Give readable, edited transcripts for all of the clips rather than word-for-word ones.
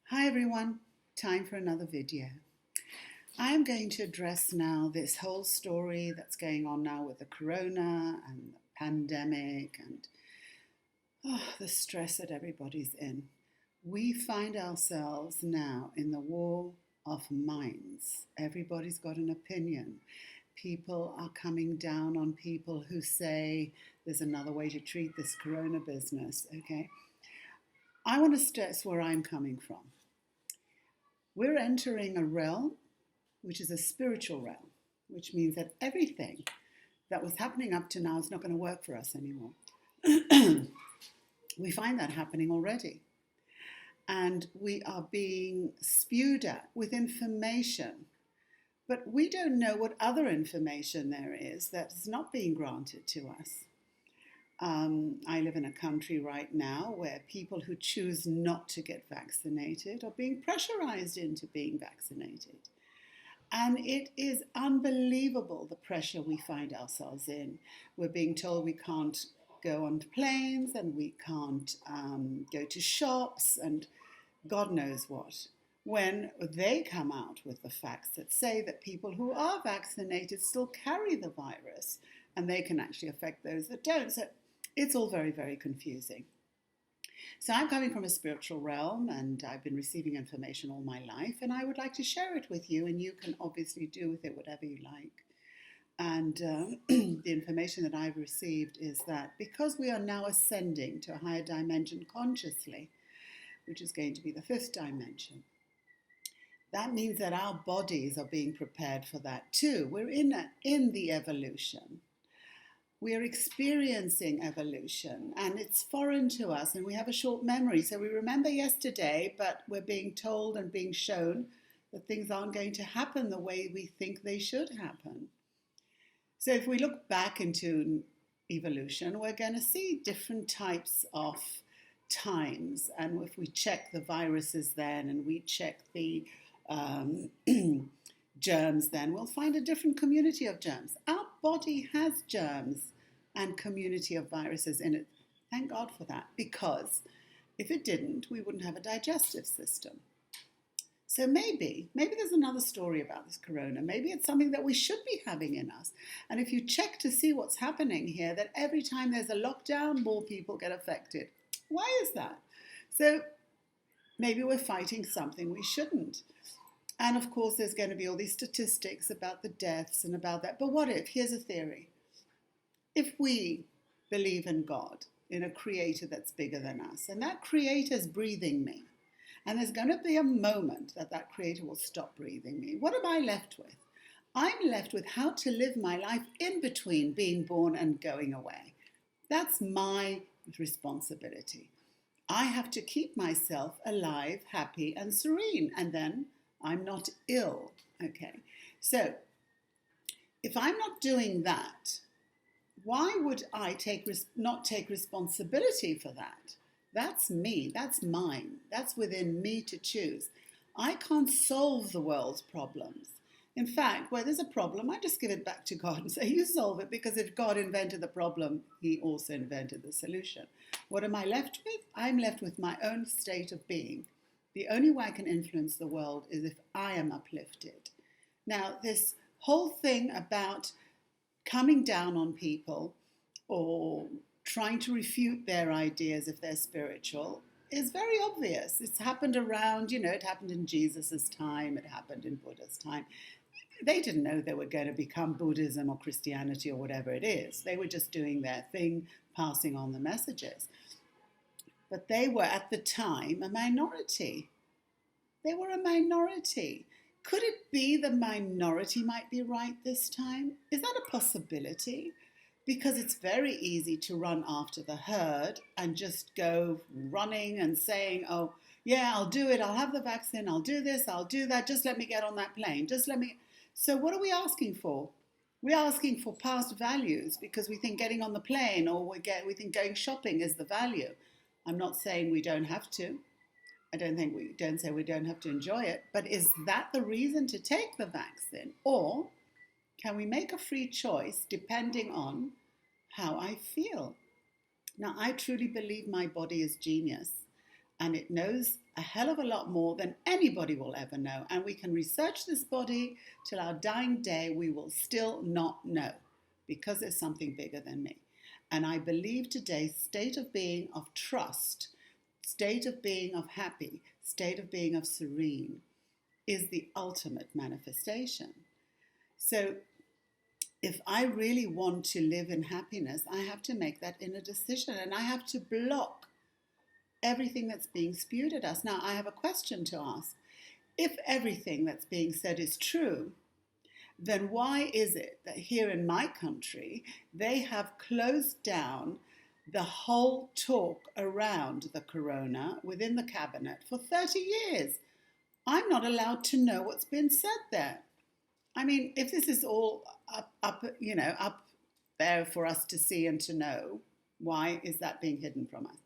Hi everyone, time for another video. I'm going to address now this whole story that's going on now with the corona and the pandemic and the stress that everybody's in. We find ourselves now in the war of minds. Everybody's got an opinion. People are coming down on people who say there's another way to treat this corona business, okay? I want to stress where I'm coming from. We're entering a realm which is a spiritual realm, which means that everything that was happening up to now is not going to work for us anymore. We find that happening already. And we are being spewed at with information, but we don't know what other information there is that is not being granted to us. I live in a country right now where people who choose not to get vaccinated are being pressurized into being vaccinated. And it is unbelievable the pressure we find ourselves in. We're being told we can't go on planes and we can't go to shops and God knows what. When they come out with the facts that say that people who are vaccinated still carry the virus and they can actually affect those that don't. So it's all very, very confusing. So I'm coming from a spiritual realm and I've been receiving information all my life and I would like to share it with you, and you can obviously do with it whatever you like. And the information that I've received is that because we are now ascending to a higher dimension consciously, which is going to be the fifth dimension, that means that our bodies are being prepared for that too. We're in the evolution. We are experiencing evolution and it's foreign to us and we have a short memory. So we remember yesterday, but we're being told and being shown that things aren't going to happen the way we think they should happen. So if we look back into evolution, we're going to see different types of times. And if we check the viruses then and we check the germs then, we'll find a different community of germs. Our body has germs and community of viruses in it. Thank God for that, because if it didn't, we wouldn't have a digestive system. So maybe there's another story about this corona. Maybe it's something that we should be having in us. And if you check to see what's happening here, that every time there's a lockdown, more people get affected. Why is that? So maybe we're fighting something we shouldn't. And of course, there's going to be all these statistics about the deaths and about that. But what if? Here's a theory. If we believe in God, in a creator that's bigger than us, and that creator's breathing me, and there's going to be a moment that that creator will stop breathing me, what am I left with? I'm left with how to live my life in between being born and going away. That's my responsibility. I have to keep myself alive, happy, and serene, and then I'm not ill, okay? So if I'm not doing that, why would I not take responsibility for that? That's me, that's mine, that's within me to choose. I can't solve the world's problems. In fact, where there's a problem, I just give it back to God and say, you solve it, because if God invented the problem, he also invented the solution. What am I left with? I'm left with my own state of being. The only way I can influence the world is if I am uplifted. Now, this whole thing about coming down on people or trying to refute their ideas if they're spiritual is very obvious. It's happened around, it happened in Jesus' time, it happened in Buddha's time. They didn't know they were going to become Buddhism or Christianity or whatever it is. They were just doing their thing, passing on the messages. But they were at the time a minority. They were a minority. Could it be the minority might be right this time? Is that a possibility? Because it's very easy to run after the herd and just go running and saying, oh, yeah, I'll do it. I'll have the vaccine. I'll do this. I'll do that. Just let me get on that plane. So what are we asking for? We're asking for past values because we think getting on the plane or we think going shopping is the value. I'm not saying we don't have to. I don't say we don't have to enjoy it, but is that the reason to take the vaccine? Or can we make a free choice depending on how I feel? Now, I truly believe my body is genius and it knows a hell of a lot more than anybody will ever know. And we can research this body till our dying day. We will still not know because there's something bigger than me. And I believe today's state of being of trust, state of being of happy, state of being of serene is the ultimate manifestation. So if I really want to live in happiness, I have to make that inner decision, and I have to block everything that's being spewed at us. Now, I have a question to ask. If everything that's being said is true, then why is it that here in my country, they have closed down the whole talk around the corona within the cabinet for 30 years? I'm not allowed to know what's been said there. I mean, if this is all up there for us to see and to know, why is that being hidden from us?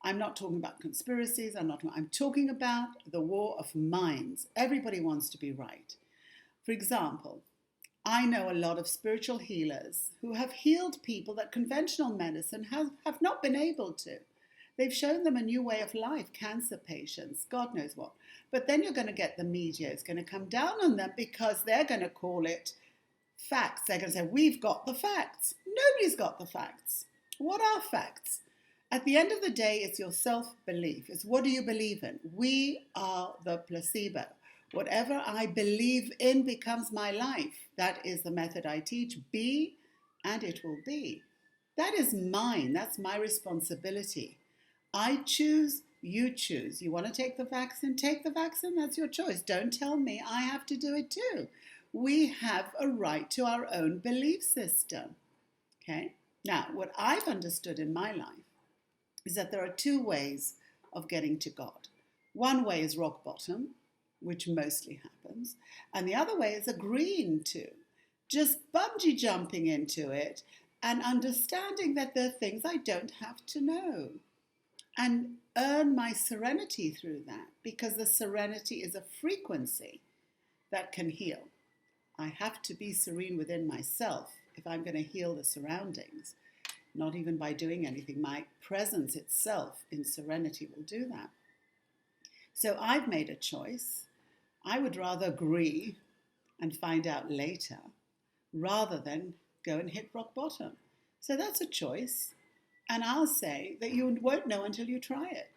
I'm not talking about conspiracies. I'm talking about the war of minds. Everybody wants to be right. For example, I know a lot of spiritual healers who have healed people that conventional medicine have not been able to. They've shown them a new way of life, cancer patients, God knows what. But then you're going to get the media is going to come down on them because they're going to call it facts. They're going to say, we've got the facts. Nobody's got the facts. What are facts? At the end of the day, it's your self-belief. It's what do you believe in? We are the placebo. Whatever I believe in becomes my life. That is the method I teach. Be, and it will be. That is mine. That's my responsibility. I choose, you choose. You want to take the vaccine? Take the vaccine. That's your choice. Don't tell me I have to do it too. We have a right to our own belief system. Okay? Now, what I've understood in my life is that there are two ways of getting to God. One way is rock bottom, which mostly happens, and the other way is agreeing to, just bungee jumping into it and understanding that there are things I don't have to know and earn my serenity through that, because the serenity is a frequency that can heal. I have to be serene within myself if I'm going to heal the surroundings. Not even by doing anything. My presence itself in serenity will do that. So I've made a choice. I would rather agree and find out later rather than go and hit rock bottom. So that's a choice. And I'll say that you won't know until you try it.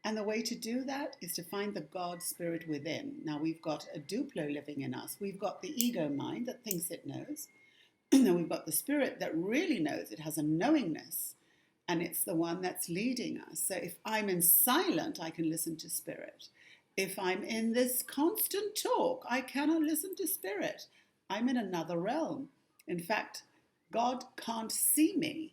And the way to do that is to find the God spirit within. Now we've got a Duplo living in us. We've got the ego mind that thinks it knows. And then we've got the spirit that really knows. It has a knowingness, and it's the one that's leading us. So if I'm in silent, I can listen to spirit. If I'm in this constant talk, I cannot listen to spirit. I'm in another realm. In fact, God can't see me,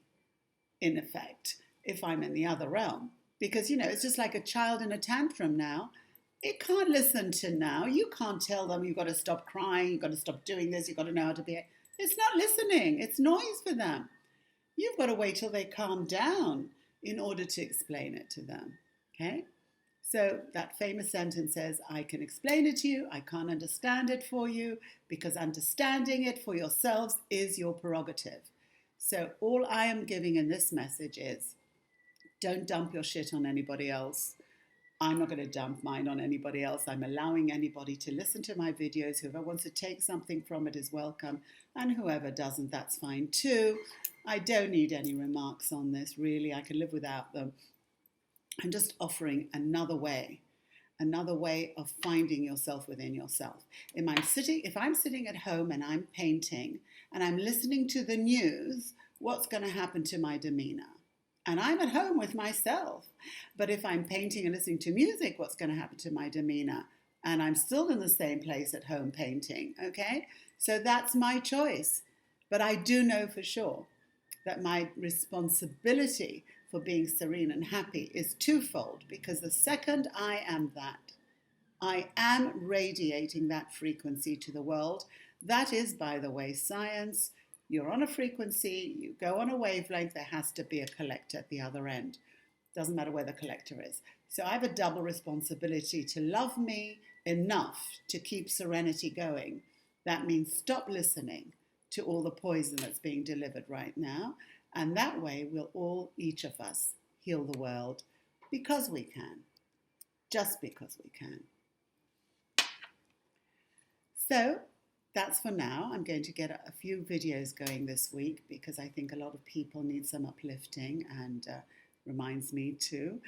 in effect, if I'm in the other realm. Because, it's just like a child in a tantrum now. It can't listen to now. You can't tell them you've got to stop crying, you've got to stop doing this, you've got to know how to behave. It's not listening. It's noise for them. You've got to wait till they calm down in order to explain it to them. Okay? So that famous sentence says, I can explain it to you. I can't understand it for you, because understanding it for yourselves is your prerogative. So all I am giving in this message is, don't dump your shit on anybody else. I'm not going to dump mine on anybody else. I'm allowing anybody to listen to my videos. Whoever wants to take something from it is welcome. And whoever doesn't, that's fine too. I don't need any remarks on this, really. I can live without them. I'm just offering another way of finding yourself within yourself. If I'm sitting at home and I'm painting and I'm listening to the news, what's going to happen to my demeanor? And I'm at home with myself. But if I'm painting and listening to music, what's going to happen to my demeanor? And I'm still in the same place at home painting, okay? So that's my choice. But I do know for sure that my responsibility for being serene and happy is twofold, because the second I am that, I am radiating that frequency to the world. That is, by the way, science. You're on a frequency, you go on a wavelength, there has to be a collector at the other end. Doesn't matter where the collector is. So I have a double responsibility to love me enough to keep serenity going. That means stop listening to all the poison that's being delivered right now. And that way we'll all, each of us, heal the world, because we can. just because we can. So that's for now. I'm going to get a few videos going this week because I think a lot of people need some uplifting, and reminds me too.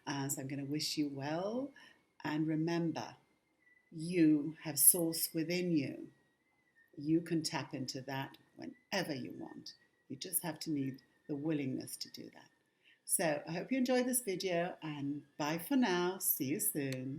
So I'm going to wish you well, and remember, you have source within you. You can tap into that whenever you want. You just have to need the willingness to do that. So I hope you enjoyed this video, and bye for now. See you soon.